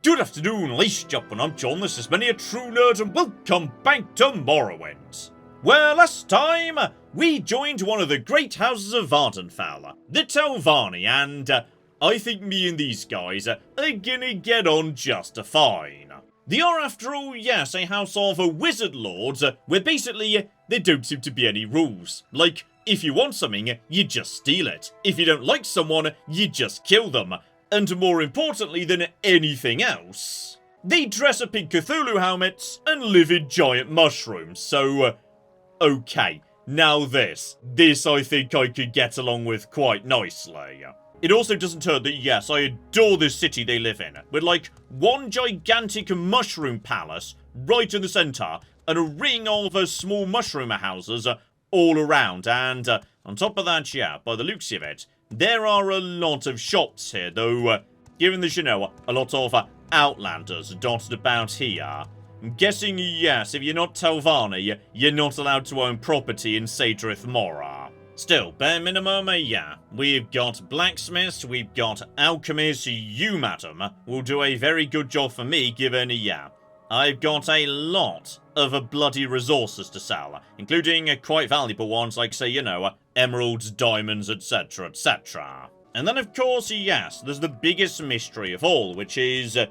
Good afternoon, ladies and gentlemen, I'm John, this is many a true nerd, and welcome back to Morrowind. Well, last time, we joined one of the great houses of Vvardenfell, the Telvanni, and I think me and these guys are gonna get on just fine. They are, after all, yes, a house of wizard lords, where basically, there don't seem to be any rules. Like, if you want something, you just steal it. If you don't like someone, you just kill them. And more importantly than anything else, they dress up in Cthulhu helmets and live in giant mushrooms, so, okay, now this I think I could get along with quite nicely. It also doesn't hurt that, yes, I adore this city they live in, with like one gigantic mushroom palace right in the centre, and a ring of small mushroom houses all around, and on top of that, yeah, by the looks of it, there are a lot of shops here, though, given there's, you know, a lot of outlanders dotted about here. I'm guessing, yes, if you're not Telvanni, you're not allowed to own property in Tel Mora. Still, bare minimum, yeah, we've got blacksmiths, we've got alchemists, you, madam, will do a very good job for me, given, yeah, I've got a lot of bloody resources to sell, including quite valuable ones like, say, you know, emeralds, diamonds, etc, etc. And then, of course, yes, there's the biggest mystery of all, which is a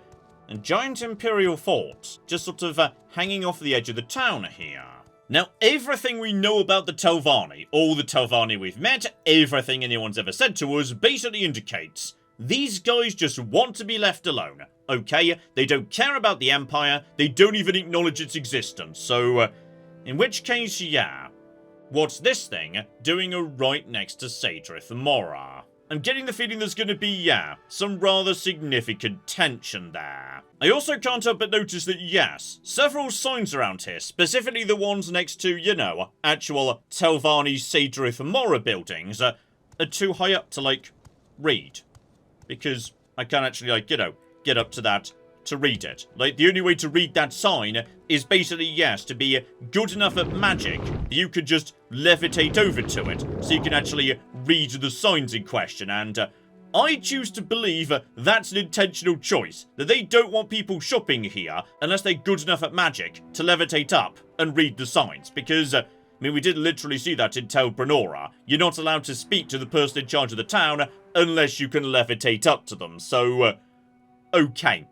giant imperial fort, just sort of hanging off the edge of the town here. Now, everything we know about the Telvanni, all the Telvanni we've met, everything anyone's ever said to us, basically indicates these guys just want to be left alone, okay? They don't care about the Empire, they don't even acknowledge its existence, so, in which case, yeah. What's this thing doing right next to Tel Mora? I'm getting the feeling there's going to be, yeah, some rather significant tension there. I also can't help but notice that, yes, several signs around here, specifically the ones next to, you know, actual Telvanni Tel Mora buildings, are too high up to, like, read. Because I can't actually, like, you know, get up to that to read it. Like, the only way to read that sign is basically, yes, to be good enough at magic that you could just levitate over to it, so you can actually read the signs in question, and I choose to believe that's an intentional choice, that they don't want people shopping here unless they're good enough at magic to levitate up and read the signs, because, I mean, we did literally see that in Tel Mora. You're not allowed to speak to the person in charge of the town unless you can levitate up to them, so, okay.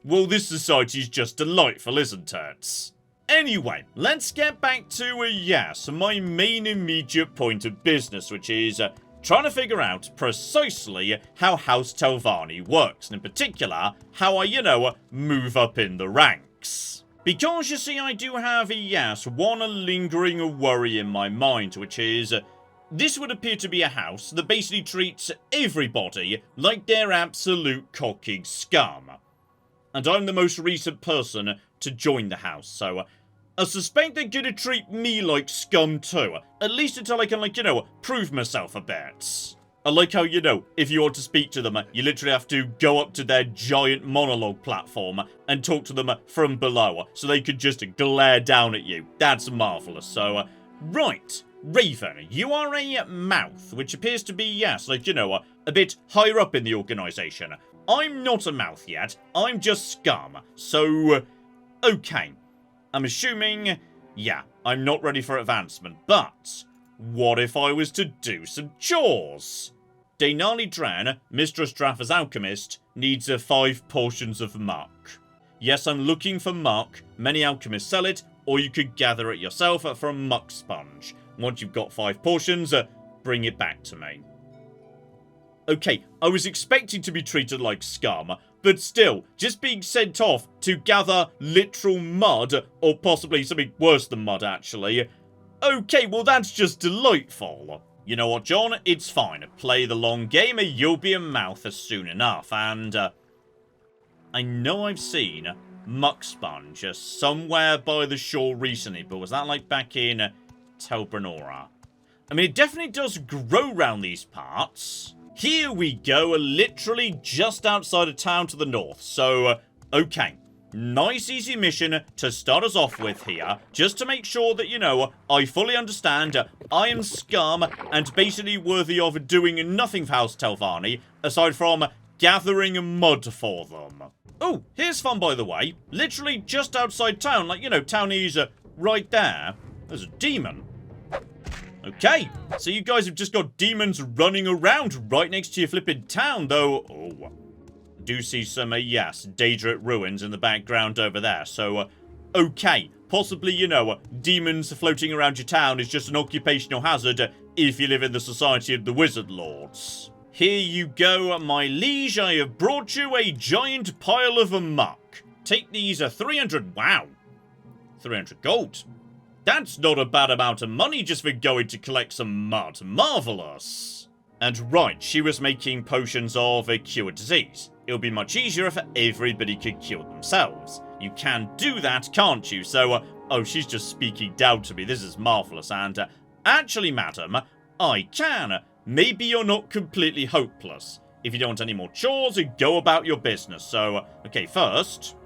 Well, this society's just delightful, isn't it? Anyway, let's get back to, yes, my main immediate point of business, which is trying to figure out precisely how House Telvanni works, and in particular, how I, you know, move up in the ranks. Because, you see, I do have, yes, one lingering worry in my mind, which is, this would appear to be a house that basically treats everybody like they're absolute cocking scum. And I'm the most recent person to join the house, so I suspect they're gonna treat me like scum too, at least until I can, like, you know, prove myself a bit. I like how, you know, if you want to speak to them, you literally have to go up to their giant monologue platform and talk to them from below, so they could just glare down at you. That's marvellous, so, right, Raven, you are a mouth, which appears to be, yes, like, you know, a bit higher up in the organisation. I'm not a mouth yet, I'm just scum, so, okay. I'm assuming, yeah, I'm not ready for advancement, but what if I was to do some chores? Daenali Dran, Mistress Dratha's alchemist, needs 5 portions of muck. Yes, I'm looking for muck, many alchemists sell it, or you could gather it yourself from Muck Sponge. Once you've got 5 portions, bring it back to me. Okay, I was expecting to be treated like scum, but still, just being sent off to gather literal mud, or possibly something worse than mud, actually. Okay, well that's just delightful. You know what, John? It's fine. Play the long game, you'll be a mouth soon enough, and, I know I've seen Muck Sponge somewhere by the shore recently, but was that, like, back in Tel Mora? I mean, it definitely does grow around these parts. Here we go, literally just outside of town to the north, so, okay. Nice easy mission to start us off with here, just to make sure that, you know, I fully understand I am scum and basically worthy of doing nothing for House Telvanni, aside from gathering mud for them. Oh, here's fun, by the way. Literally just outside town, like, you know, townies are right there. There's a demon. Okay, so you guys have just got demons running around right next to your flipping town, though. Oh, do see some, yes, Daedric ruins in the background over there. So, okay, possibly, you know, demons floating around your town is just an occupational hazard if you live in the society of the wizard lords. Here you go, my liege. I have brought you a giant pile of muck. Take these 300, wow, 300 gold. That's not a bad amount of money just for going to collect some mud. Marvellous. And right, she was making potions of a cure disease. It would be much easier if everybody could cure themselves. You can do that, can't you? So, oh, she's just speaking down to me. This is marvellous. And, actually, madam, I can. Maybe you're not completely hopeless. If you don't want any more chores, go about your business. So, okay, first.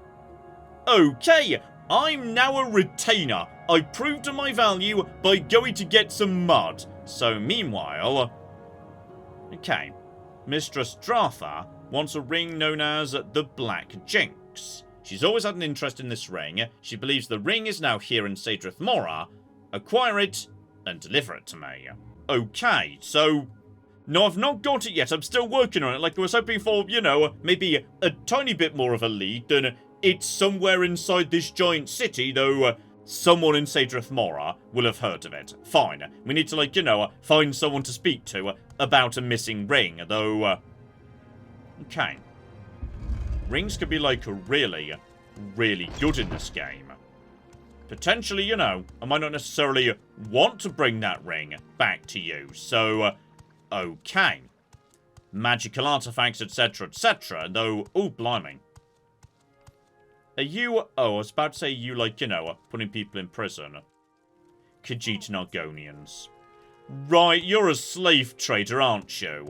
Okay, I'm now a retainer. I proved my value by going to get some mud. So, meanwhile... Okay. Mistress Dratha wants a ring known as the Black Jinx. She's always had an interest in this ring. She believes the ring is now here in Tel Mora. Acquire it and deliver it to me. Okay, so... No, I've not got it yet. I'm still working on it. Like I was hoping for, you know, maybe a tiny bit more of a lead than it's somewhere inside this giant city, though... someone in Tel Mora will have heard of it. Fine. We need to, like, you know, find someone to speak to about a missing ring, though, okay. Rings could be, like, really, really good in this game. Potentially, you know, I might not necessarily want to bring that ring back to you, so, okay. Magical artifacts, etc., etc., though, oh, blimey. Are you... Oh, I was about to say you, like, you know, putting people in prison. Khajiit Argonians. Right, you're a slave trader, aren't you?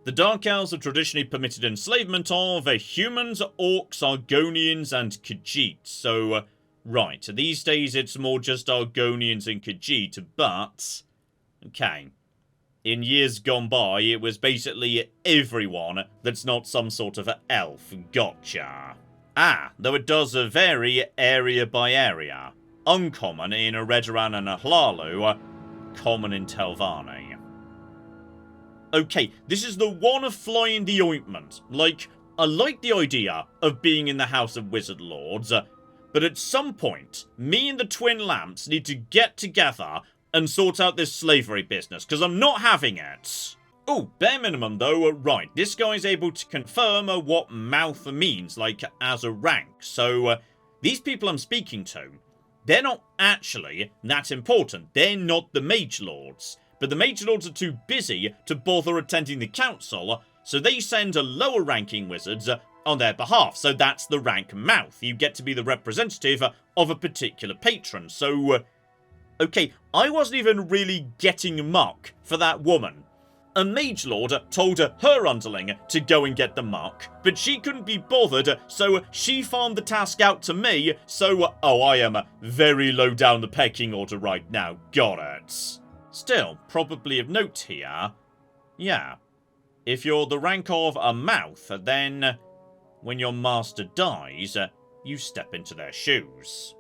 The Dark Elves have traditionally permitted enslavement of humans, orcs, Argonians, and Khajiit. So, right, these days it's more just Argonians and Khajiit, but... Okay. In years gone by, it was basically everyone that's not some sort of elf. Gotcha. Ah, though it does vary area by area. Uncommon in Redoran and Hlalu, common in Telvanni. Okay, this is the one fly in the ointment. Like, I like the idea of being in the House of Wizard Lords, but at some point, me and the Twin Lamps need to get together and sort out this slavery business, because I'm not having it. Oh, bare minimum though, right, this guy's able to confirm what mouth means, like, as a rank. So, these people I'm speaking to, they're not actually that important. They're not the Mage Lords. But the Mage Lords are too busy to bother attending the council, so they send lower ranking wizards on their behalf. So that's the rank mouth. You get to be the representative of a particular patron. So, okay, I wasn't even really getting muck for that woman. A mage lord told her underling to go and get the muck, but she couldn't be bothered, so she farmed the task out to me, so, oh, I am very low down the pecking order right now, got it. Still, probably of note here, yeah, if you're the rank of a mouth, then when your master dies, you step into their shoes.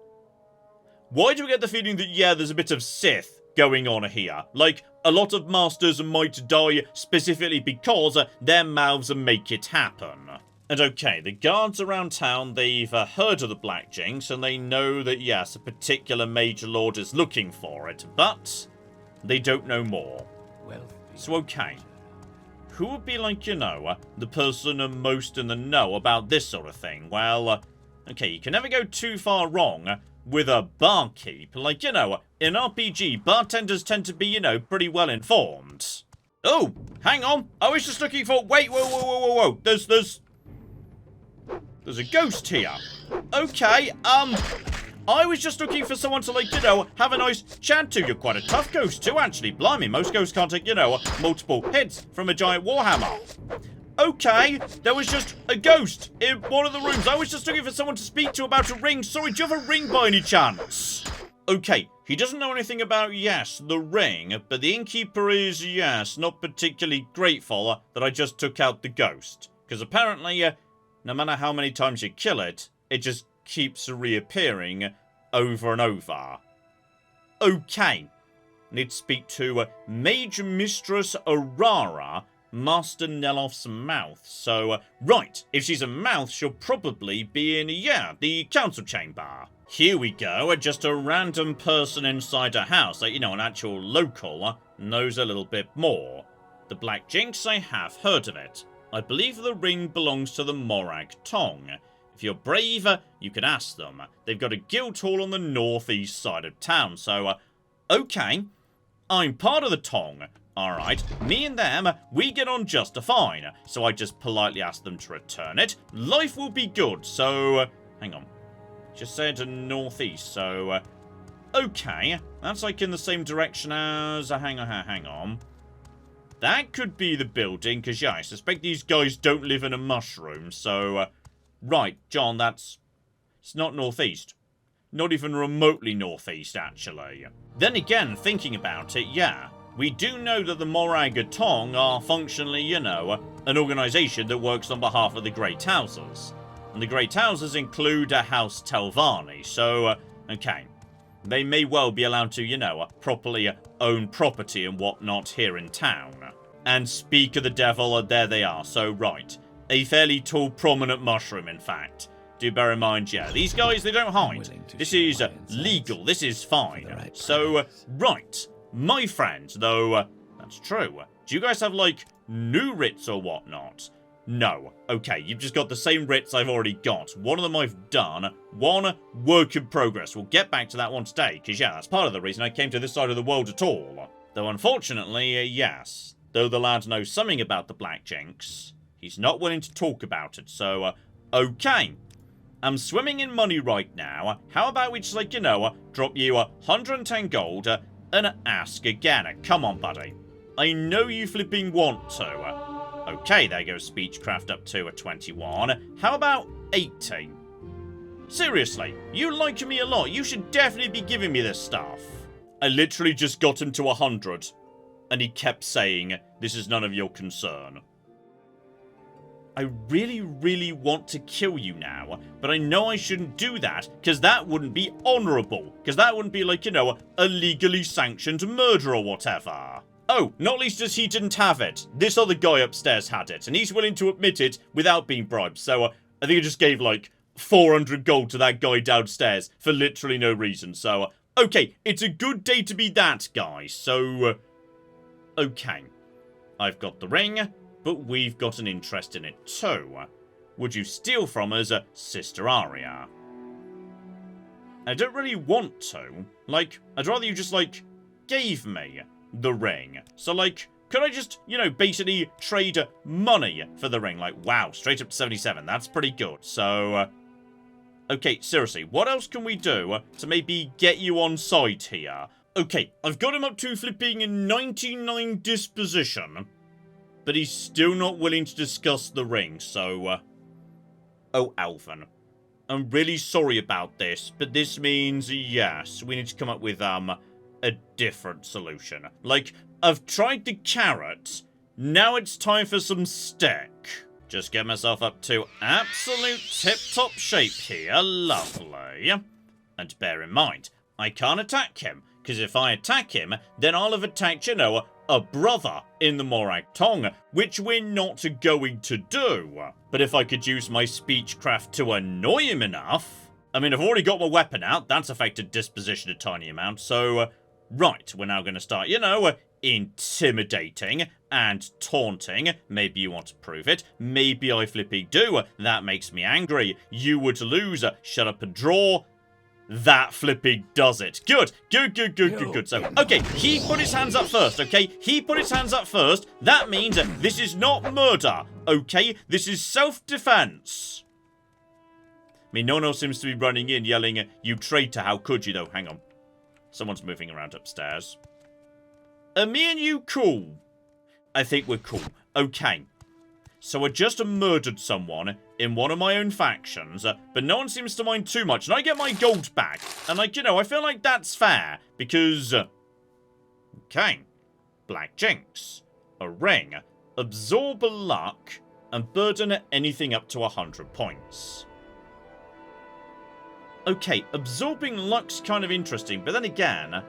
Why do we get the feeling that, yeah, there's a bit of Sith going on here? Like, a lot of masters might die specifically because their mouths make it happen. And okay, the guards around town, they've heard of the Black Jinx, and they know that, yes, a particular major lord is looking for it, but they don't know more. So okay, who would be, like, you know, the person most in the know about this sort of thing? Well, okay, you can never go too far wrong with a barkeep. Like, you know, in RPG, bartenders tend to be, you know, pretty well informed. Oh, hang on. I was just looking for... Wait, whoa. There's a ghost here. Okay, I was just looking for someone to, like, you know, have a nice chat to. You're quite a tough ghost too, actually. Blimey, most ghosts can't take, you know, multiple hits from a giant warhammer. Okay, there was just a ghost in one of the rooms. I was just looking for someone to speak to about a ring. Sorry, do you have a ring by any chance? Okay, he doesn't know anything about, yes, the ring, but the innkeeper is, yes, not particularly grateful that I just took out the ghost. Because apparently, no matter how many times you kill it, it just keeps reappearing over and over. Okay. Need to speak to Mage Mistress Aurora, Master Nelof's mouth. So, right, if she's a mouth, she'll probably be in, yeah, the council chamber. Here we go, just a random person inside a house, like, you know, an actual local, knows a little bit more. The Black Jinx, I have heard of it. I believe the ring belongs to the Morag Tong. If you're brave, you can ask them. They've got a guild hall on the northeast side of town, so, okay. I'm part of the Tong. Alright, me and them, we get on just fine. So I just politely ask them to return it. Life will be good, so... hang on. Just said northeast, so... okay, that's like in the same direction as... hang on. That could be the building, because yeah, I suspect these guys don't live in a mushroom, so... right, John, that's... it's not northeast. Not even remotely northeast, actually. Then again, thinking about it, yeah. We do know that the Morag Tong are functionally, you know, an organisation that works on behalf of the Great Houses. And the Great Houses include House Telvanni, so, okay. They may well be allowed to, you know, properly own property and whatnot here in town. And speak of the devil, there they are, so right. A fairly tall, prominent mushroom, in fact. Do bear in mind, yeah, these guys, they don't hide. This is legal, this is fine. So, right, my friends, though, that's true. Do you guys have, like, new writs or whatnot? No. Okay, you've just got the same writs I've already got. One of them I've done. One, work in progress. We'll get back to that one today, because, yeah, that's part of the reason I came to this side of the world at all. Though, unfortunately, yes. Though the lad knows something about the Black Jinx, he's not willing to talk about it, so, okay. I'm swimming in money right now. How about we just, like, you know, drop you 110 gold and ask again. Come on, buddy. I know you flipping want to. Okay, there goes Speechcraft up to 21. How about 18? Seriously, you like me a lot. You should definitely be giving me this stuff. I literally just got him to 100. And he kept saying, this is none of your concern. I really, really want to kill you now, but I know I shouldn't do that, because that wouldn't be honourable. Because that wouldn't be like, you know, a legally sanctioned murder or whatever. Oh, not least as he didn't have it. This other guy upstairs had it, and he's willing to admit it without being bribed. So, I think I just gave, like, 400 gold to that guy downstairs for literally no reason. So, okay, it's a good day to be that guy. So, okay. I've got the ring. But we've got an interest in it too. Would you steal from us, Sister Aria? I don't really want to. Like, I'd rather you just, like, gave me the ring. So, like, could I just, you know, basically trade money for the ring? Like, wow, straight up to 77. That's pretty good. So, okay, seriously, what else can we do to maybe get you on side here? Okay, I've got him up to flipping 99 disposition. But he's still not willing to discuss the ring, so... oh, Alvin. I'm really sorry about this, but this means, yes, we need to come up with, a different solution. Like, I've tried the carrot, now it's time for some stick. Just get myself up to absolute tip-top shape here, lovely. And bear in mind, I can't attack him, because if I attack him, then I'll have attacked, you know, a brother in the Morag Tong, which we're not going to do. But if I could use my speechcraft to annoy him enough... I mean, I've already got my weapon out. That's affected disposition a tiny amount. So, right, we're now going to start, you know, intimidating and taunting. Maybe you want to prove it. Maybe I flipping do. That makes me angry. You would lose. Shut up and draw. That flipping does it. Good. Good. So, okay, he put his hands up first, okay? He put his hands up first. That means this is not murder, okay? This is self-defense. I mean, no one else seems to be running in yelling, you traitor, how could you, though? Hang on. Someone's moving around upstairs. Are me and you cool? I think we're cool. Okay. So I just murdered someone in one of my own factions, but no one seems to mind too much, and I get my gold back. And, like, you know, I feel like that's fair, because... okay. Black Jinx. A ring. Absorb luck. and burden anything up to 100 points. Okay, absorbing luck's kind of interesting, but then again,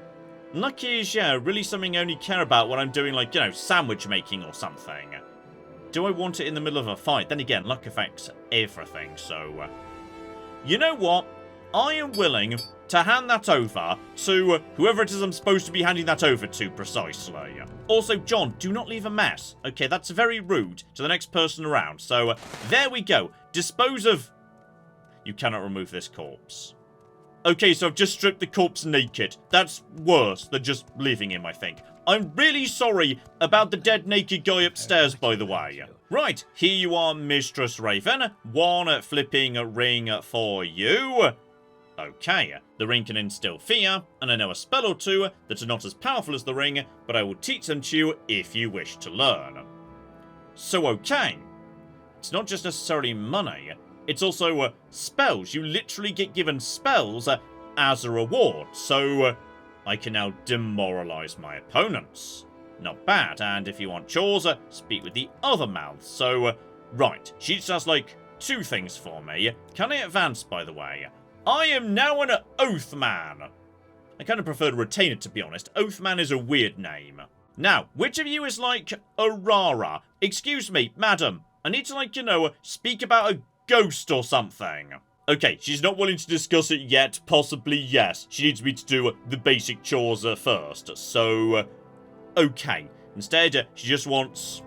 luck is, yeah, really something I only care about when I'm doing, like, you know, sandwich making or something. Do I want it in the middle of a fight? Then again, luck affects everything, so... you know what? I am willing to hand that over to whoever it is I'm supposed to be handing that over to, precisely. Also, John, do not leave a mess. Okay, that's very rude to the next person around. So, there we go. Dispose of... You cannot remove this corpse. Okay, so I've just stripped the corpse naked. That's worse than just leaving him, I think. I'm really sorry about the dead naked guy upstairs, by the way. Right, here you are, Mistress Raven. One flipping ring for you. Okay, the ring can instill fear, and I know a spell or two that are not as powerful as the ring, but I will teach them to you if you wish to learn. So, okay. It's not just necessarily money. It's also spells. You literally get given spells as a reward. So I can now demoralize my opponents. Not bad. And if you want chores, speak with the other mouths. So, right. She just has, like, 2 things for me. Can I advance, by the way? I am now an Oathman. I kind of prefer to retain it, to be honest. Oathman is a weird name. Now, which of you is like Aurora? Excuse me, madam. I need to, like, you know, speak about a ghost or something. Okay, she's not willing to discuss it yet. Possibly yes. She needs me to do the basic chores first. So, okay. Instead, she just wants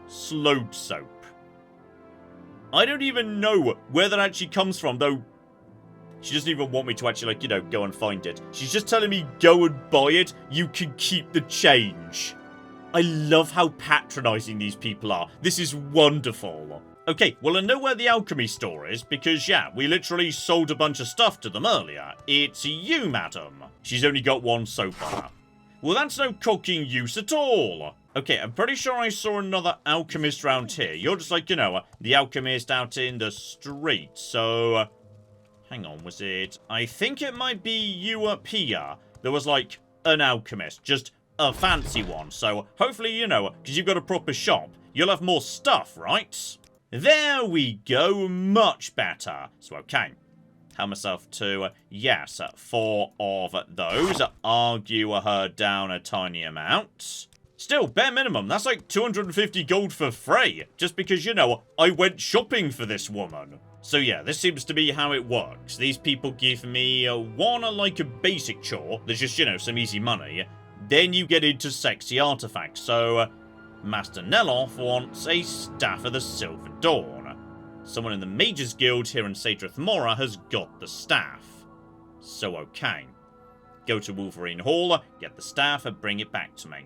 slowed soap. I don't even know where that actually comes from, though. She doesn't even want me to actually, like, you know, go and find it. She's just telling me, go and buy it. You can keep the change. I love how patronizing these people are. This is wonderful. Okay, well, I know where the alchemy store is, because, yeah, we literally sold a bunch of stuff to them earlier. It's you, madam. She's only got 1 so far. Well, that's no cooking use at all. Okay, I'm pretty sure I saw another alchemist round here. You're just like, you know, the alchemist out in the street. So, hang on, was it... I think it might be you up here. There was, like, an alchemist, just a fancy one. So, hopefully, you know, because you've got a proper shop, you'll have more stuff, right? There we go, much better. So, okay. Tell myself to, yes, 4 of those. Argue her down a tiny amount. Still, bare minimum, that's like 250 gold for free. Just because, you know, I went shopping for this woman. So yeah, this seems to be how it works. These people give me one, like a basic chore. There's just, you know, some easy money. Then you get into sexy artifacts. So, Master Neloth wants a Staff of the Silver Dawn. Someone in the Mages Guild here in Tel Mora has got the staff. So okay. Go to Wolverine Hall, get the staff, and bring it back to me.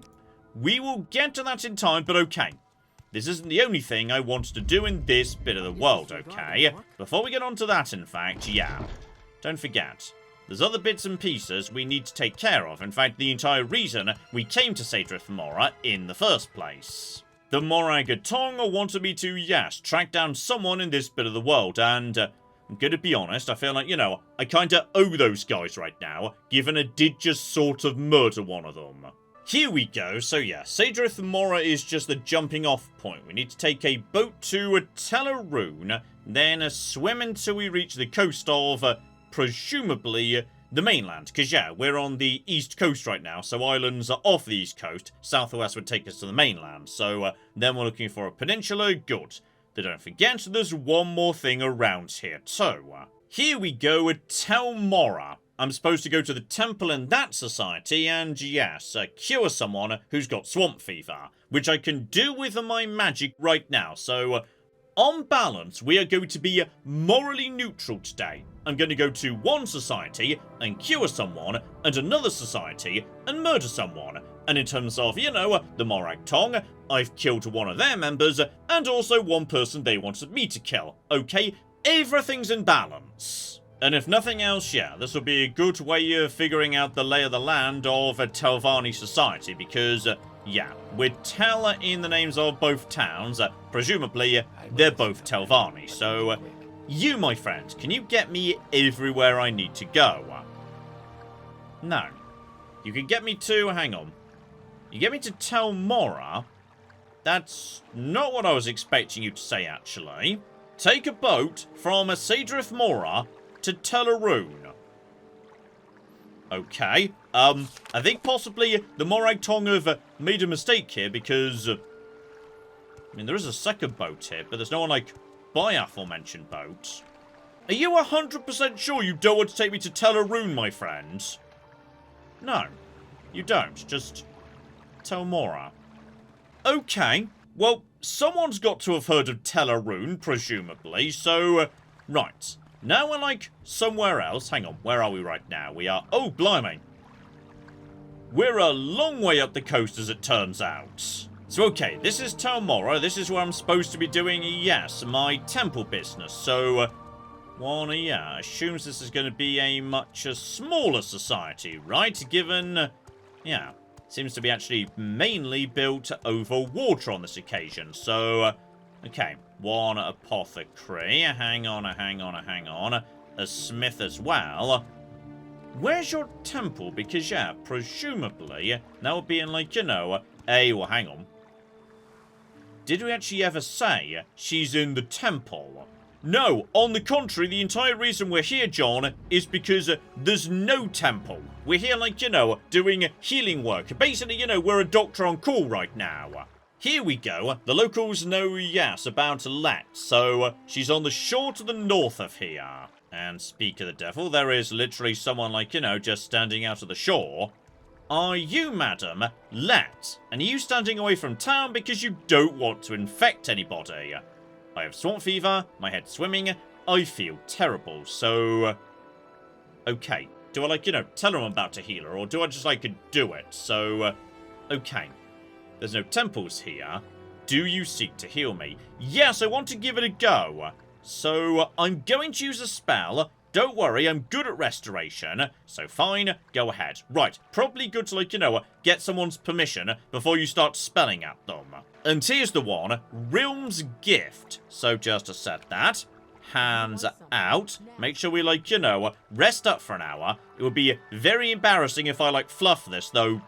We will get to that in time, but okay. This isn't the only thing I want to do in this bit of the world, okay? Before we get on to that, in fact, yeah. Don't forget, there's other bits and pieces we need to take care of. In fact, the entire reason we came to Tel Mora in the first place. The Morag Tong wanted me to, yes, track down someone in this bit of the world, and I'm gonna be honest, I feel like, you know, I kinda owe those guys right now, given I did just sort of murder one of them. Here we go. So yeah, Tel Mora is just the jumping off point. We need to take a boat to Tel Mora, then swim until we reach the coast of, presumably, the mainland. Because yeah, we're on the east coast right now, so islands are off the east coast. Southwest would take us to the mainland. So then we're looking for a peninsula. Good. Then don't forget, there's one more thing around here too. Here we go at Tel Mora. I'm supposed to go to the temple in that society and, yes, cure someone who's got swamp fever, which I can do with my magic right now. So, on balance, we are going to be morally neutral today. I'm going to go to one society and cure someone, and another society and murder someone. And in terms of, you know, the Morag Tong, I've killed one of their members, and also one person they wanted me to kill. Okay, everything's in balance. And if nothing else, yeah, this will be a good way of figuring out the lay of the land of a Telvanni society, because, yeah, with Tel in the names of both towns, presumably they're both Telvanni. So, you, my friend, can you get me everywhere I need to go? No. You can get me to, hang on. You get me to Tel Mora, That's not what I was expecting you to say, actually. Take a boat from Tel Mora to Tel Mora. Okay. I think possibly the Morag Tong have made a mistake here because... I mean, there is a second boat here, but there's no one, like, by aforementioned boat. Are you 100% sure you don't want to take me to Tel Mora, my friend? No, you don't. Just Tel Mora. Okay. Well, someone's got to have heard of Tel Mora, presumably, so... right. Now we're, like, somewhere else. Hang on, where are we right now? We are... oh, blimey. We're a long way up the coast, as it turns out. So, okay, this is Tel Mora. This is where I'm supposed to be doing, yes, my temple business. So, one, yeah, assumes this is going to be a much smaller society, right? Given, yeah, seems to be actually mainly built over water on this occasion. So, okay, one apothecary. Hang on. A smith as well. Where's your temple? Because, yeah, presumably, that would be in, like, you know, well, hang on. Did we actually ever say she's in the temple? No, on the contrary, the entire reason we're here, John, is because there's no temple. We're here, like, you know, doing healing work. Basically, you know, we're a doctor on call right now. Here we go. The locals know, yes, about Let, so she's on the shore to the north of here. And speak of the devil, there is literally someone, like, you know, just standing out of the shore. Are you, madam, Let? And are you standing away from town because you don't want to infect anybody? I have swamp fever, my head's swimming, I feel terrible, so... okay, do I, like, you know, tell her I'm about to heal her, or do I just, like, do it? So, okay. There's no temples here. Do you seek to heal me? Yes, I want to give it a go. So, I'm going to use a spell. Don't worry, I'm good at restoration. So fine, go ahead. Right, probably good to, like, you know, get someone's permission before you start spelling at them. And here's the one, Realm's Gift. So just to set that, hands out. Make sure we, like, you know, rest up for an hour. It would be very embarrassing if I, like, fluff this, though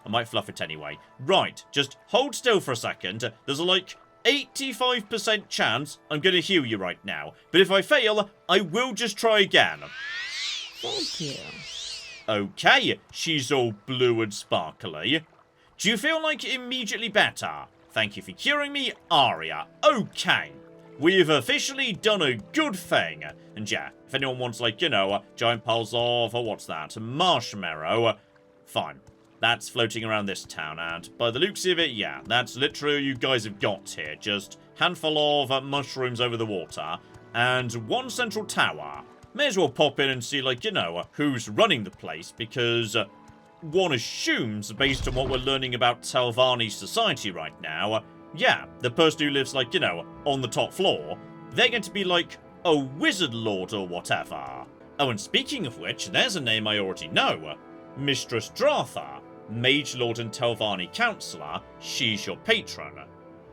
I might fluff it anyway. Right, just hold still for a second. There's a, like, 85% chance I'm going to heal you right now. But if I fail, I will just try again. Thank you. Okay, she's all blue and sparkly. Do you feel like immediately better? Thank you for curing me, Aria. Okay, we've officially done a good thing. And yeah, if anyone wants, like, you know, giant piles of, or what's that, marshmallow, fine. That's floating around this town, and by the looks of it, yeah, that's literally all you guys have got here. Just handful of mushrooms over the water, and one central tower. May as well pop in and see, like, you know, who's running the place, because one assumes, based on what we're learning about Telvanni society right now, yeah, the person who lives, like, you know, on the top floor, they're going to be, like, a wizard lord or whatever. Oh, and speaking of which, there's a name I already know. Mistress Dratha. Mage Lord and Telvanni Councillor, she's your patron.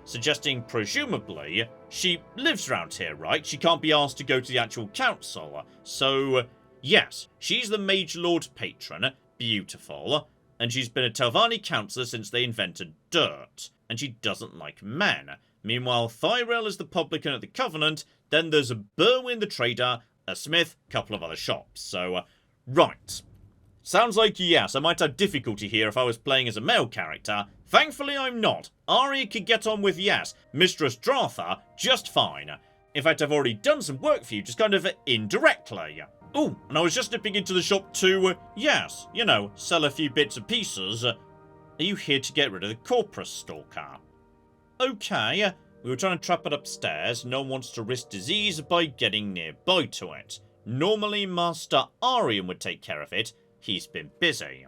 Suggesting, presumably, she lives around here, right? She can't be asked to go to the actual council. So, yes, she's the Mage Lord patron, beautiful, and she's been a Telvanni councillor since they invented dirt, and she doesn't like men. Meanwhile, Thyrell is the publican at the Covenant, then there's a Berwin the trader, a smith, couple of other shops. So, right. Sounds like, yes, I might have difficulty here if I was playing as a male character. Thankfully, I'm not. Arya could get on with, yes, Mistress Dratha just fine. In fact, I've already done some work for you, just kind of indirectly. Oh, and I was just nipping into the shop to, yes, you know, sell a few bits and pieces. Are you here to get rid of the Corpus Stalker? Okay, we were trying to trap it upstairs. No one wants to risk disease by getting nearby to it. Normally, Master Arian would take care of it. He's been busy.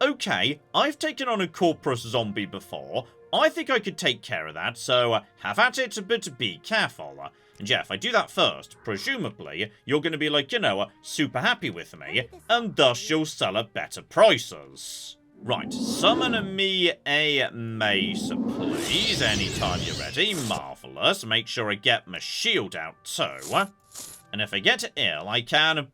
Okay, I've taken on a corpus zombie before. I think I could take care of that, so have at it, but be careful. And yeah, if I do that first, presumably, you're going to be like, you know, super happy with me, and thus you'll sell at better prices. Right, summon me a mace, please, anytime you're ready. Marvellous. Make sure I get my shield out too. And if I get ill, I can...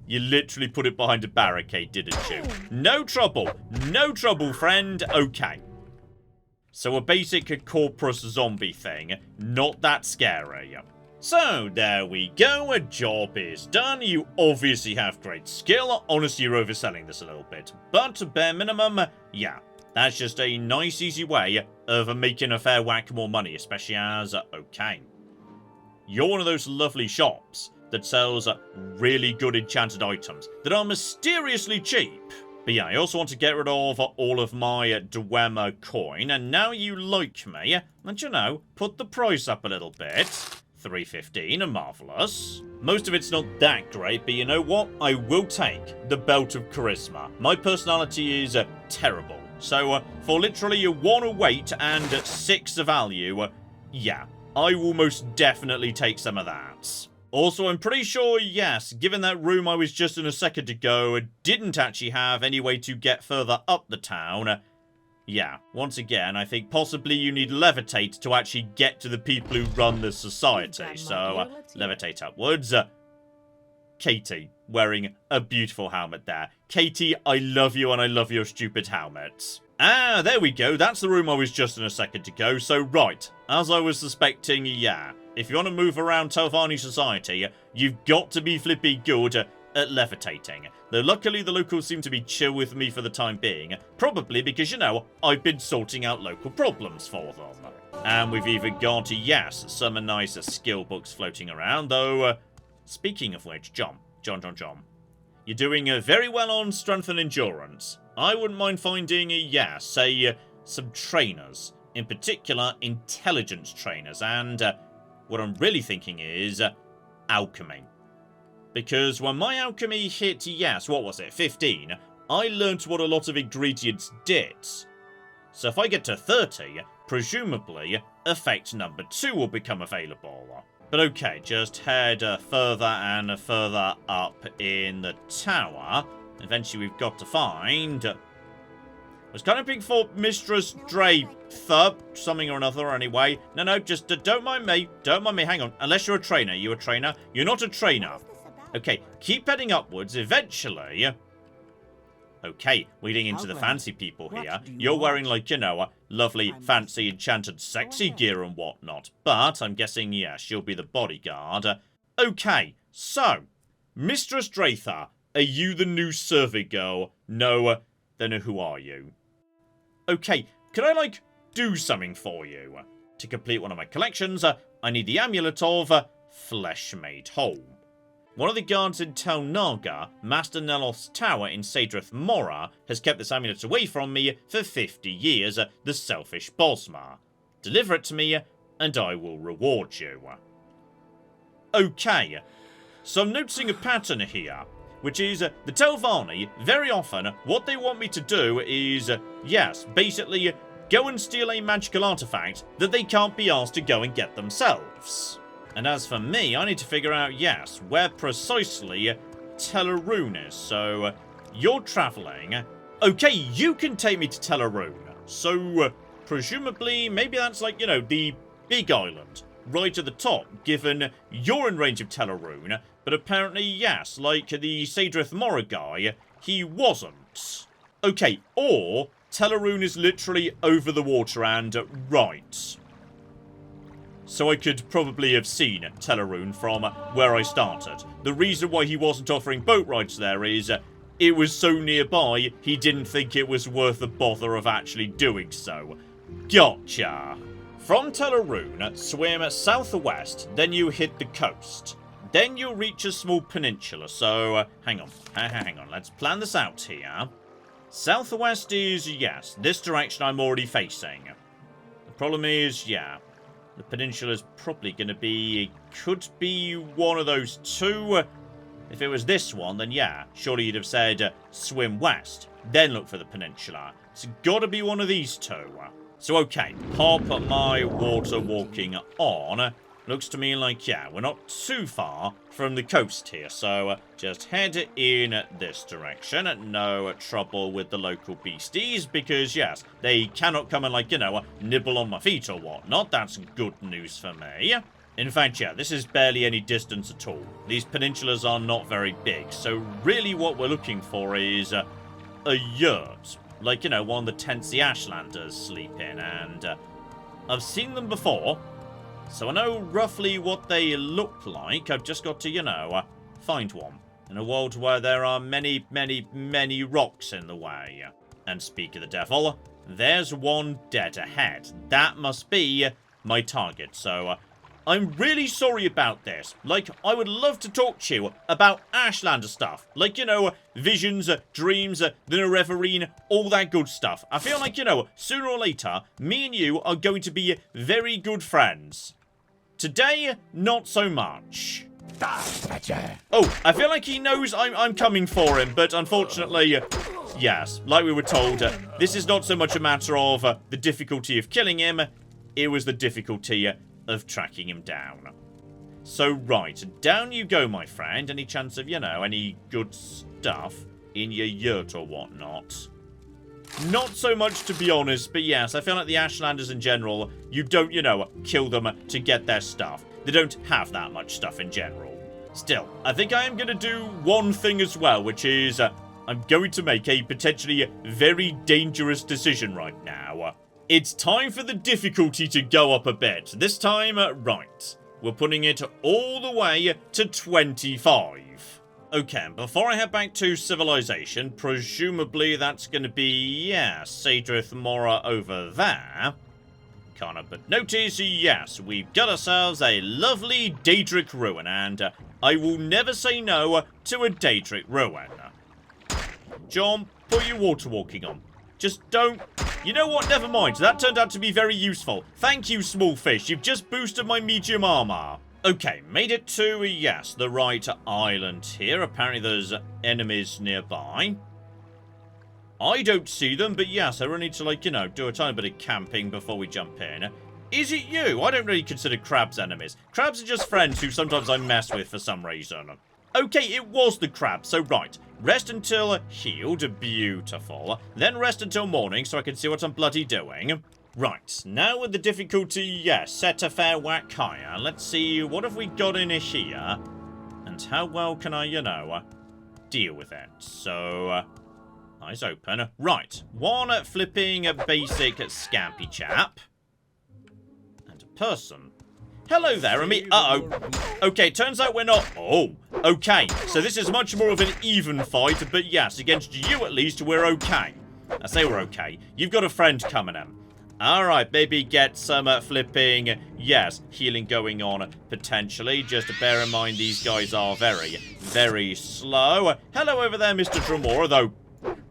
You literally put it behind a barricade, didn't you? No trouble. No trouble, friend. Okay. So a basic corpus zombie thing, not that scary. So, there we go, a job is done. You obviously have great skill. Honestly, you're overselling this a little bit. But, bare minimum, yeah, that's just a nice, easy way of making a fair whack more money, especially as, okay, you're one of those lovely shops that sells really good enchanted items that are mysteriously cheap. But yeah, I also want to get rid of all of my Dwemer coin, and now you like me, and you know, put the price up a little bit. 315, marvellous. Most of it's not that great, but you know what? I will take the Belt of Charisma. My personality is terrible. So, for literally 1 weight and 6 value, yeah, I will most definitely take some of that. Also, I'm pretty sure, yes, given that room I was just in a second ago didn't actually have any way to get further up the town. Yeah, once again, I think possibly you need levitate to actually get to the people who run the society. So, levitate upwards. Katie, wearing a beautiful helmet there. Katie, I love you and I love your stupid helmet. Ah, there we go. That's the room I was just in a second ago. So, right, as I was suspecting, yeah, if you want to move around Telvanni society, you've got to be flippy good at levitating. Though luckily the locals seem to be chill with me for the time being, probably because, you know, I've been sorting out local problems for them. And we've even got, yes, some nice skill books floating around, though, speaking of which, John, you're doing very well on strength and endurance. I wouldn't mind finding, yeah, say, some trainers, in particular, intelligence trainers, and what I'm really thinking is alchemy. Because when my alchemy hit, yes, what was it, 15, I learnt what a lot of ingredients did. So if I get to 30, presumably, effect number 2 will become available. But okay, just head further and further up in the tower. Eventually we've got to find... I was kind of hoping for Mistress Dratha, something or another anyway. No, just don't mind me. Don't mind me, hang on. Unless you're a trainer. You a trainer? You're not a trainer. Okay, keep heading upwards. Eventually... Okay, leading into the fancy people here. You're wearing, like, you know, a lovely, fancy, enchanted, sexy gear and whatnot. But I'm guessing, yes, you'll be the bodyguard. Okay, so, Mistress Dratha, are you the new servant girl? No, then who are you? Okay, could I, like, do something for you? To complete one of my collections, I need the amulet of Flesh Made Whole. One of the guards in Tel Mora, Master Neloth's tower in Mora, has kept this amulet away from me for 50 years, the selfish Bosma. Deliver it to me, and I will reward you. Okay, so I'm noticing a pattern here, which is the Telvanni, very often, what they want me to do is, yes, basically, go and steal a magical artifact that they can't be asked to go and get themselves. And as for me, I need to figure out, yes, where precisely Telarune is. So, you're travelling. Okay, you can take me to Telarune. So, presumably, maybe that's like, you know, the big island. Right at the top, given you're in range of Telarune. But apparently, yes, like the Tel Mora guy, he wasn't. Okay, or Telarune is literally over the water and right. So I could probably have seen Telarune from where I started. The reason why he wasn't offering boat rides there is it was so nearby, he didn't think it was worth the bother of actually doing so. Gotcha. From Telarune, swim southwest, then you hit the coast. Then you'll reach a small peninsula, so hang on, let's plan this out here. Southwest is, yes, this direction I'm already facing. The problem is, yeah, the peninsula is probably going to be, could be one of those two. If it was this one, then yeah, surely you'd have said swim west, then look for the peninsula. It's got to be one of these two. So okay, pop my water walking on. Looks to me like, yeah, we're not too far from the coast here, so just head in this direction. No trouble with the local beasties, because, yes, they cannot come and, like, you know, nibble on my feet or whatnot. That's good news for me. In fact, yeah, this is barely any distance at all. These peninsulas are not very big, so really what we're looking for is a yurt. Like, you know, one of the tents the ashlanders sleep in, and I've seen them before, so I know roughly what they look like. I've just got to, you know, find one. In a world where there are many, many, many rocks in the way. And speak of the devil, there's one dead ahead. That must be my target, so I'm really sorry about this. Like, I would love to talk to you about Ashlander stuff. Like, you know, visions, dreams, the Nerevarine, all that good stuff. I feel like, you know, sooner or later, me and you are going to be very good friends. Today, not so much. Oh, I feel like he knows I'm coming for him, but unfortunately, yes, like we were told, this is not so much a matter of the difficulty of killing him, it was the difficulty of tracking him down. So, right, down you go, my friend. Any chance of, you know, any good stuff in your yurt or whatnot? Not so much, to be honest, but yes, I feel like the Ashlanders in general, you don't, you know, kill them to get their stuff. They don't have that much stuff in general. Still, I think I am going to do one thing as well, which is I'm going to make a potentially very dangerous decision right now. It's time for the difficulty to go up a bit. This time, right, we're putting it all the way to 25. Okay, before I head back to civilization, presumably that's going to be, yeah, Tel Mora over there. Can't help but notice, yes, we've got ourselves a lovely Daedric ruin, and I will never say no to a Daedric ruin. John, put your water walking on. Just don't... You know what? Never mind. That turned out to be very useful. Thank you, small fish. You've just boosted my medium armor. Okay, made it to, yes, the right island here. Apparently there's enemies nearby. I don't see them, but yes, I really need to, like, you know, do a tiny bit of camping before we jump in. Is it you? I don't really consider crabs enemies. Crabs are just friends who sometimes I mess with for some reason. Okay, it was the crab, so right. Rest until healed, beautiful. Then rest until morning so I can see what I'm bloody doing. Right, now with the difficulty, yes, set a fair whack higher. Let's see, what have we got in here? And how well can I, you know, deal with it? So, eyes open. Right, one flipping basic scampy chap. And a person. Hello there, uh-oh. Okay, turns out we're not... Oh, okay. So this is much more of an even fight, but yes, against you at least, we're okay. I say we're okay. You've got a friend coming in. Alright, maybe get some flipping, yes, healing going on, potentially. Just to bear in mind, these guys are very, very slow. Hello over there, Mr. Dramora, though.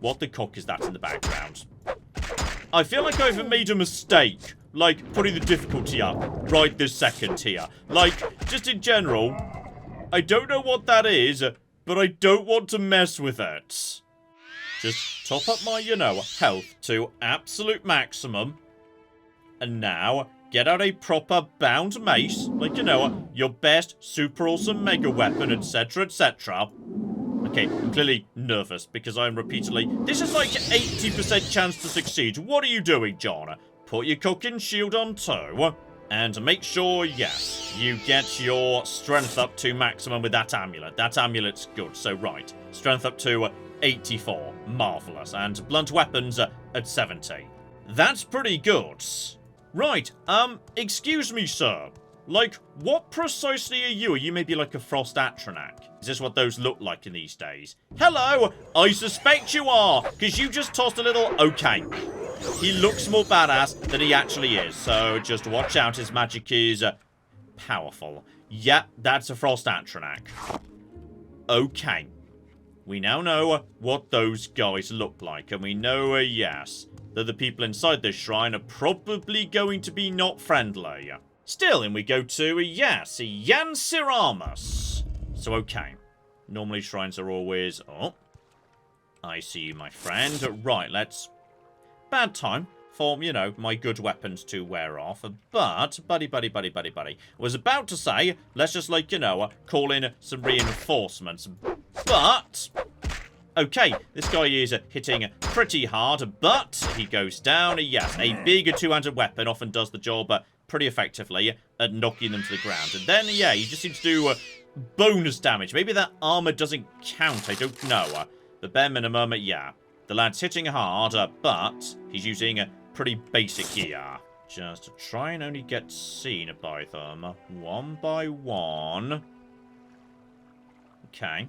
What the cock is that in the background? I feel like I've made a mistake. Like, putting the difficulty up right this second here. Like, just in general, I don't know what that is, but I don't want to mess with it. Just top up my, you know, health to absolute maximum. And now, get out a proper bound mace. Like, you know, your best super awesome mega weapon, etc, etc. Okay, I'm clearly nervous because I'm repeatedly... This is like 80% chance to succeed. What are you doing, John? Put your cooking shield on too. And make sure, yes, you get your strength up to maximum with that amulet. That amulet's good. So, right. Strength up to 84. Marvellous. And blunt weapons at 70. That's pretty good. Right. Excuse me, sir. Like, what precisely are you? Are you maybe like a frost atronak? Is this what those look like in these days? Hello! I suspect you are, because you just tossed a little... Okay. He looks more badass than he actually is, so just watch out. His magic is powerful. Yep, that's a frost atronak. Okay. We now know what those guys look like, and we know, yes, that the people inside this shrine are probably going to be not friendly. Still, in we go to, yes, Jan Siramus. So, okay. Normally, shrines are always... Oh. I see you, my friend. Right, let's... Bad time for, you know, my good weapons to wear off. But, buddy. I was about to say, let's just, like, you know, call in some reinforcements. But... Okay, this guy is hitting pretty hard, but he goes down. Yes, a big two-handed weapon often does the job pretty effectively at knocking them to the ground. And then, yeah, he just seems to do bonus damage. Maybe that armor doesn't count, I don't know. The bare minimum, yeah. The lad's hitting hard, but he's using pretty basic gear. Just to try and only get seen by them. One by one. Okay.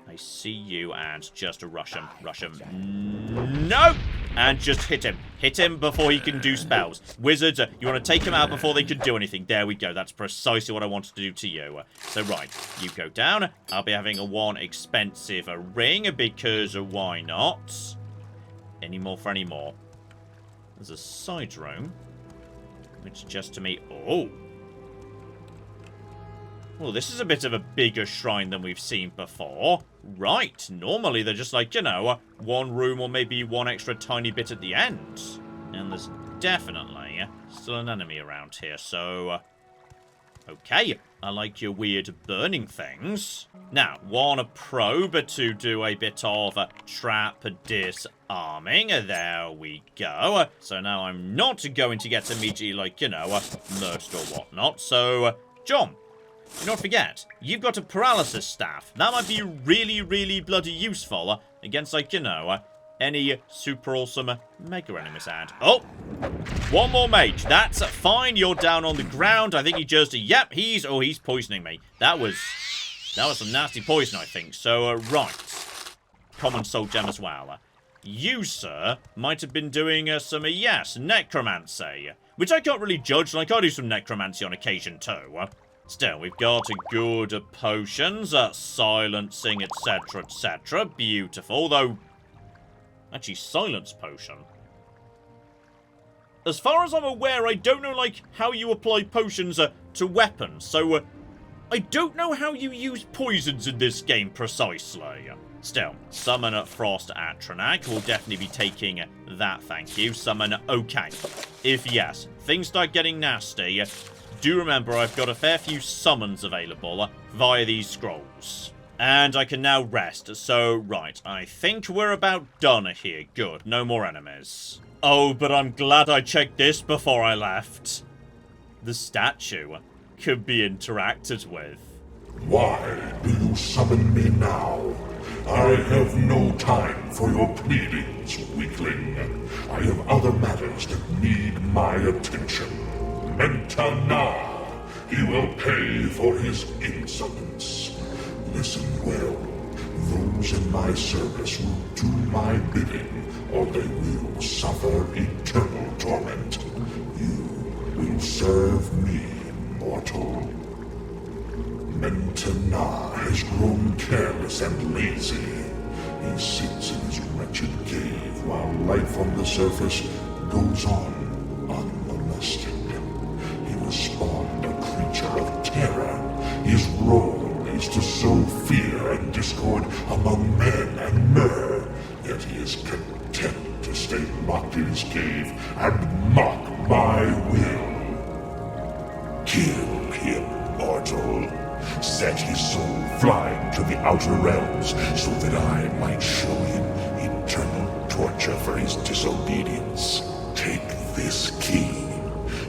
I see you, and just rush him. Rush him. No! And just hit him. Hit him before he can do spells. Wizards, you want to take him out before they can do anything. There we go. That's precisely what I wanted to do to you. So, right. You go down. I'll be having a one expensive ring, because why not? Any more for any more. There's a side room. Which just to me... Oh! Well, this is a bit of a bigger shrine than we've seen before. Right, normally they're just like, you know, one room or maybe one extra tiny bit at the end. And there's definitely still an enemy around here, so... okay, I like your weird burning things. Now, one probe to do a bit of trap disarming. There we go. So now I'm not going to get immediately, like, you know, murdered or whatnot. So, John... do not forget, you've got a paralysis staff. That might be really, really bloody useful against, like, you know, any super awesome mega enemies. And, oh, one more mage. That's fine. You're down on the ground. I think he just, yep, he's poisoning me. That was some nasty poison, I think. So, right. Common soul gem as well. You, sir, might have been doing some, yes, necromancy. Which I can't really judge. Like, I do some necromancy on occasion, too. Still, we've got good potions, silencing, etc., etc. Beautiful, though... actually, silence potion. As far as I'm aware, I don't know, like, how you apply potions to weapons, so I don't know how you use poisons in this game precisely. Still, summon Frost Atronach. We'll definitely be taking that, thank you. Summon, okay. If yes, things start getting nasty... do remember I've got a fair few summons available via these scrolls. And I can now rest. So, right, I think we're about done here. Good, no more enemies. Oh, but I'm glad I checked this before I left. The statue could be interacted with. Why do you summon me now? I have no time for your pleadings, weakling. I have other matters that need my attention. Mentana, he will pay for his insolence. Listen well, those in my service will do my bidding, or they will suffer eternal torment. You will serve me, mortal. Mentana has grown careless and lazy. He sits in his wretched cave while life on the surface goes on unmolested. Spawned a creature of terror. His role is to sow fear and discord among men and mer. Yet he is content to stay locked in his cave and mock my will. Kill him, mortal. Set his soul flying to the outer realms so that I might show him eternal torture for his disobedience. Take this key.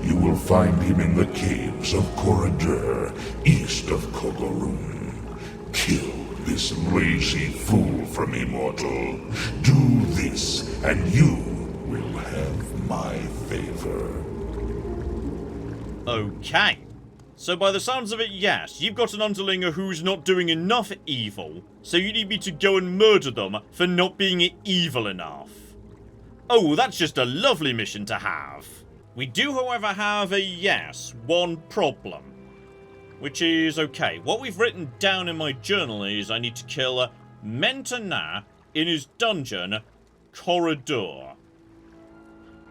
You will find him in the caves of Corridor, east of Kogorun. Kill this lazy fool from Immortal. Do this, and you will have my favor. Okay. So by the sounds of it, yes, you've got an underling who's not doing enough evil, so you need me to go and murder them for not being evil enough. Oh, that's just a lovely mission to have. We do, however, have one problem. Which is, okay, what we've written down in my journal is I need to kill Mentana in his dungeon, Corridor.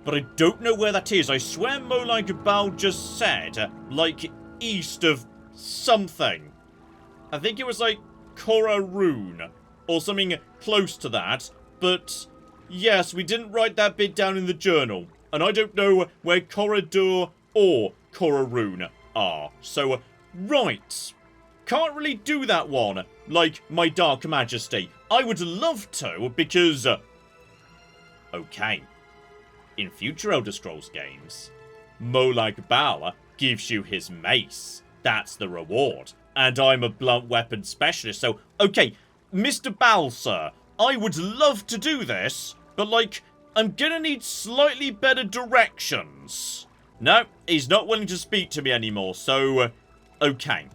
But I don't know where that is. I swear Molag Bal just said, like, east of something. I think it was, like, Korarun, or something close to that. But, yes, we didn't write that bit down in the journal. And I don't know where Corridor or Korarun are. So, right. Can't really do that one, like my Dark Majesty. I would love to, because... okay. In future Elder Scrolls games, Molag Bal gives you his mace. That's the reward. And I'm a blunt weapon specialist, so... okay, Mr. Bal, sir, I would love to do this, but, like, I'm gonna need slightly better directions. No, he's not willing to speak to me anymore, so, okay.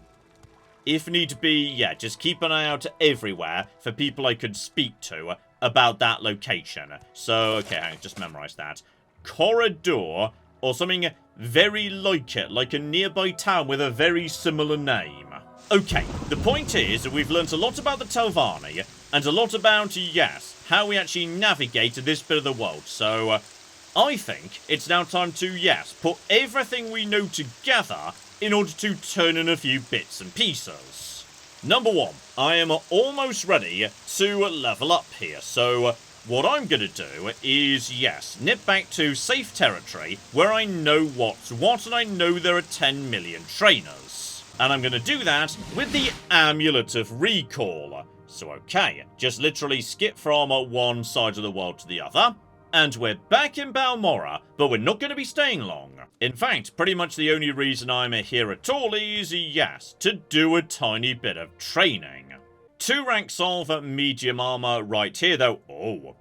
If need be, yeah, just keep an eye out everywhere for people I could speak to about that location. So, okay, I just memorize that. Corridor, or something very like it, like a nearby town with a very similar name. Okay, the point is that we've learnt a lot about the Telvanni, and a lot about, yes, how we actually navigate this bit of the world. So, I think it's now time to, yes, put everything we know together in order to turn in a few bits and pieces. Number one, I am almost ready to level up here, so what I'm going to do is, yes, nip back to safe territory where I know what's what and I know there are 10 million trainers. And I'm going to do that with the Amulet of Recall. So okay, just literally skip from one side of the world to the other. And we're back in Tel Mora, but we're not going to be staying long. In fact, pretty much the only reason I'm here at all is, yes, to do a tiny bit of training. 2 ranks of medium armor right here, though. Oh,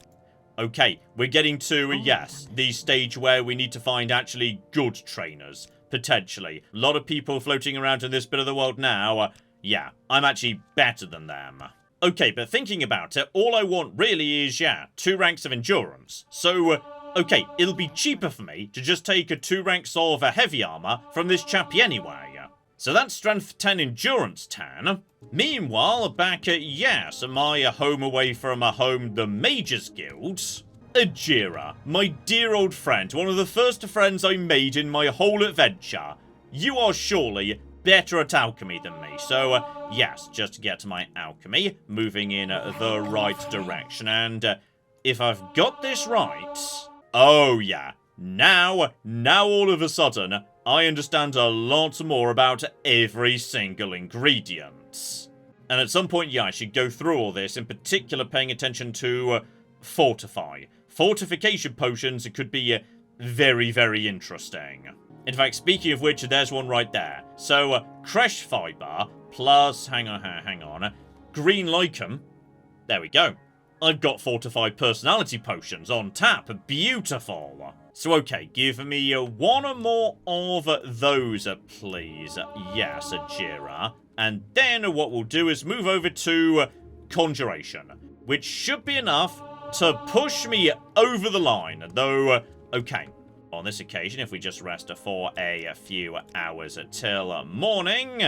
okay, we're getting to, yes, the stage where we need to find actually good trainers, potentially. A lot of people floating around in this bit of the world now. Yeah, I'm actually better than them. Okay, but thinking about it, all I want really is, yeah, 2 ranks of endurance. So, okay, it'll be cheaper for me to just take 2 ranks of heavy armor from this chappie anyway. So that's strength 10, endurance 10. Meanwhile, back at, yes, my home away from home, the Mages Guild, Ajira, my dear old friend, one of the first friends I made in my whole adventure. You are surely better at alchemy than me, so, yes, just to get to my alchemy, moving in the right direction, and if I've got this right, oh yeah, now all of a sudden, I understand a lot more about every single ingredient. And at some point, yeah, I should go through all this, in particular paying attention to fortify. Fortification potions could be very, very interesting. In fact, speaking of which, there's one right there. So, Crash Fiber plus, hang on, Green Lichen. There we go. I've got fortified personality potions on tap. Beautiful. So, okay, give me one or more of those, please. Yes, Ajira. And then what we'll do is move over to Conjuration, which should be enough to push me over the line. Though, okay. On this occasion, if we just rest for a few hours till morning.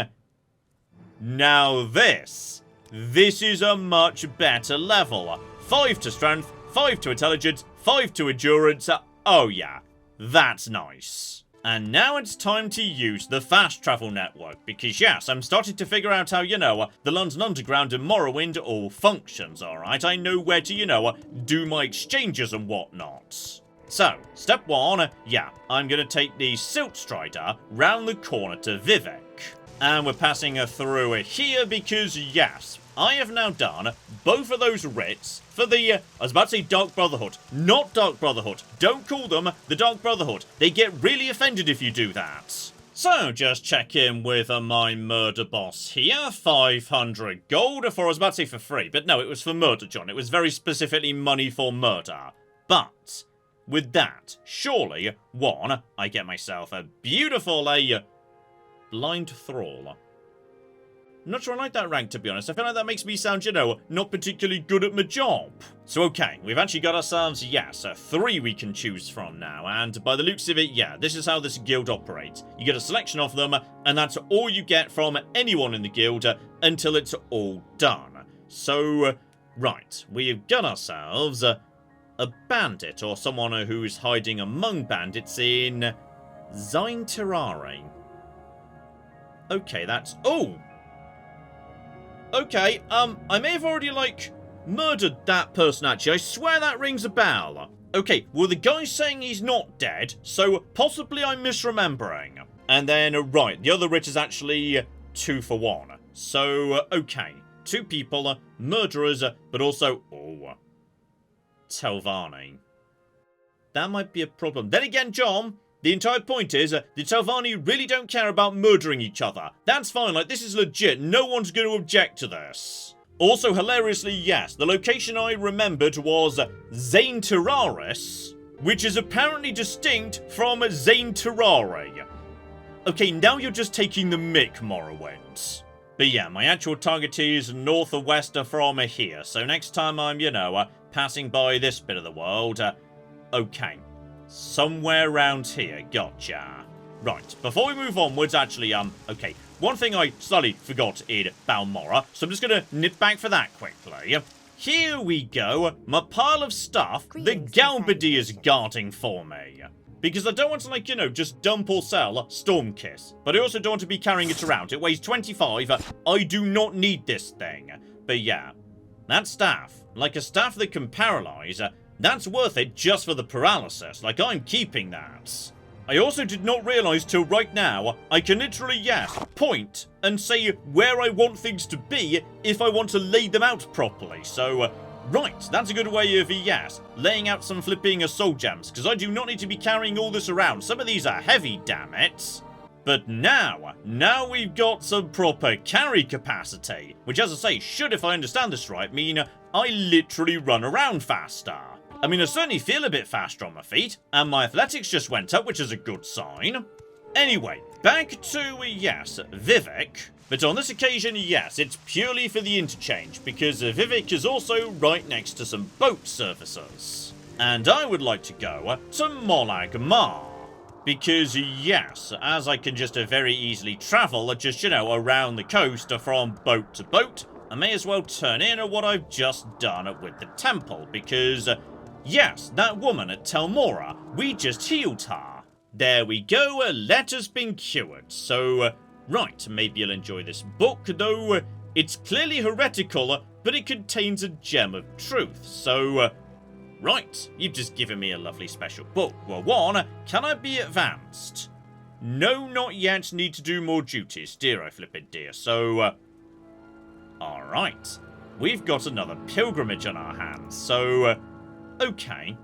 Now this is a much better level. 5 to strength, 5 to intelligence, 5 to endurance. Oh yeah, that's nice. And now it's time to use the fast travel network, because yes, I'm starting to figure out how, the London Underground and Morrowind all functions, alright? I know where to, do my exchanges and whatnot. So, step 1, yeah, I'm going to take the Silt Strider round the corner to Vivek. And we're passing through here because, yes, I have now done both of those writs for the, I was about to say Dark Brotherhood, not Dark Brotherhood. Don't call them the Dark Brotherhood. They get really offended if you do that. So, just check in with my murder boss here. 500 gold for, I was about to say for free, but no, it was for murder, John. It was very specifically money for murder. But with that, surely, 1, I get myself a beautiful, blind thrall. I'm not sure I like that rank, to be honest. I feel like that makes me sound, not particularly good at my job. So, okay, we've actually got ourselves, yes, 3 we can choose from now. And by the looks of it, yeah, this is how this guild operates. You get a selection of them, and that's all you get from anyone in the guild until it's all done. So, right, we've got ourselves a bandit, or someone who's hiding among bandits in Zain Terrari. Okay, that's... Oh! Okay, I may have already, murdered that person, actually. I swear that rings a bell. Okay, well, the guy's saying he's not dead, so possibly I'm misremembering. And then, right, the other writ is actually 2 for 1. So, okay, 2 people, murderers, but also... Oh, Telvanni. That might be a problem. Then again, John, the entire point is the Telvanni really don't care about murdering each other. That's fine, this is legit. No one's going to object to this. Also, hilariously, yes, the location I remembered was Zane Terraris, which is apparently distinct from Zane Terrari. Okay, now you're just taking the mick, Morrowind. But yeah, my actual target is north or west from here, so next time I'm, passing by this bit of the world, okay, somewhere around here, gotcha. Right, before we move onwards, actually, okay, one thing I slightly forgot in Tel Mora, so I'm just gonna nip back for that quickly. Here we go, my pile of stuff the Galbady is guarding for me. Because I don't want to, just dump or sell Stormkiss. But I also don't want to be carrying it around. It weighs 25. I do not need this thing. But yeah, that staff, like a staff that can paralyze, that's worth it just for the paralysis. Like, I'm keeping that. I also did not realize till right now, I can literally, yes, point and say where I want things to be if I want to lay them out properly. So, right, that's a good way of, yes, laying out some flipping soul gems, because I do not need to be carrying all this around. Some of these are heavy, damn it. But now we've got some proper carry capacity, which, as I say, should, if I understand this right, mean I literally run around faster. I mean, I certainly feel a bit faster on my feet, and my athletics just went up, which is a good sign. Anyway, back to, yes, Vivek. But on this occasion, yes, it's purely for the interchange, because Vivek is also right next to some boat services. And I would like to go to Molag Bal. Because, yes, as I can just very easily travel, just, around the coast from boat to boat, I may as well turn in what I've just done with the temple, because, yes, that woman at Tel Mora, we just healed her. There we go, letter's been cured, so, right, maybe you'll enjoy this book, though it's clearly heretical, but it contains a gem of truth, so, right, you've just given me a lovely special book. Well, one, can I be advanced? No, not yet, need to do more duties, dear I flippin' dear, so, alright, we've got another pilgrimage on our hands, so, okay,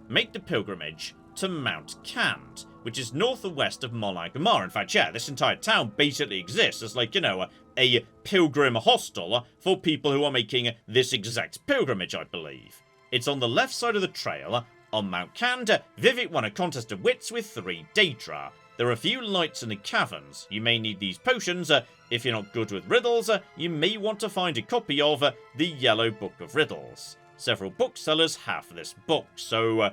make the pilgrimage to Mount Cand, which is north and west of Molag Bal. In fact, yeah, this entire town basically exists as, like, a pilgrim hostel for people who are making this exact pilgrimage, I believe. It's on the left side of the trail. On Mount Cand, Vivek won a contest of wits with 3 Daedra. There are a few lights in the caverns. You may need these potions. If you're not good with riddles, you may want to find a copy of the Yellow Book of Riddles. Several booksellers have this book, so,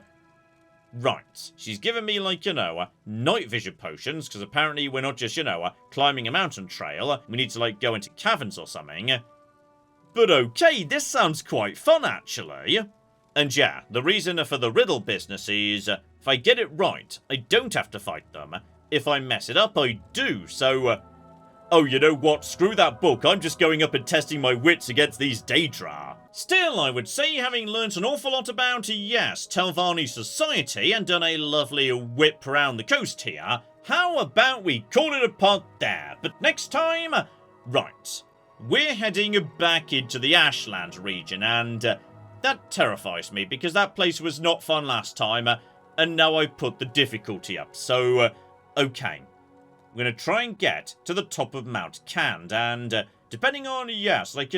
right. She's given me, like, night vision potions, because apparently we're not just, climbing a mountain trail. We need to, like, go into caverns or something. But okay, this sounds quite fun, actually. And yeah, the reason for the riddle business is, if I get it right, I don't have to fight them. If I mess it up, I do, so, oh, you know what, screw that book, I'm just going up and testing my wits against these Daedra. Still, I would say, having learnt an awful lot about, yes, Telvanni society, and done a lovely whip around the coast here, how about we call it a part there? But next time, right, we're heading back into the Ashland region, and that terrifies me, because that place was not fun last time, and now I put the difficulty up, so, okay. We're going to try and get to the top of Mount Cand, and depending on, yes, like,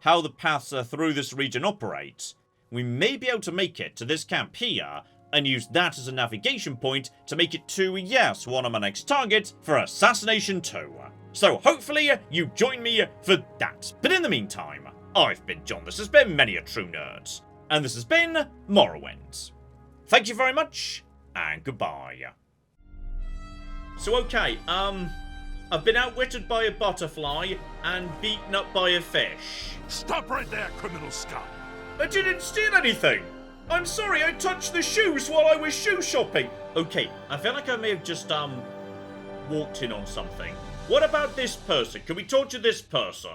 how the paths through this region operate, we may be able to make it to this camp here, and use that as a navigation point to make it to, yes, one of my next targets for Assassination 2. So hopefully you join me for that. But in the meantime, I've been John, this has been Many a True Nerd, and this has been Morrowind. Thank you very much, and goodbye. So okay, I've been outwitted by a butterfly and beaten up by a fish. Stop right there, criminal scum! I didn't steal anything! I'm sorry, I touched the shoes while I was shoe shopping! Okay, I feel like I may have just, walked in on something. What about this person? Can we talk to this person?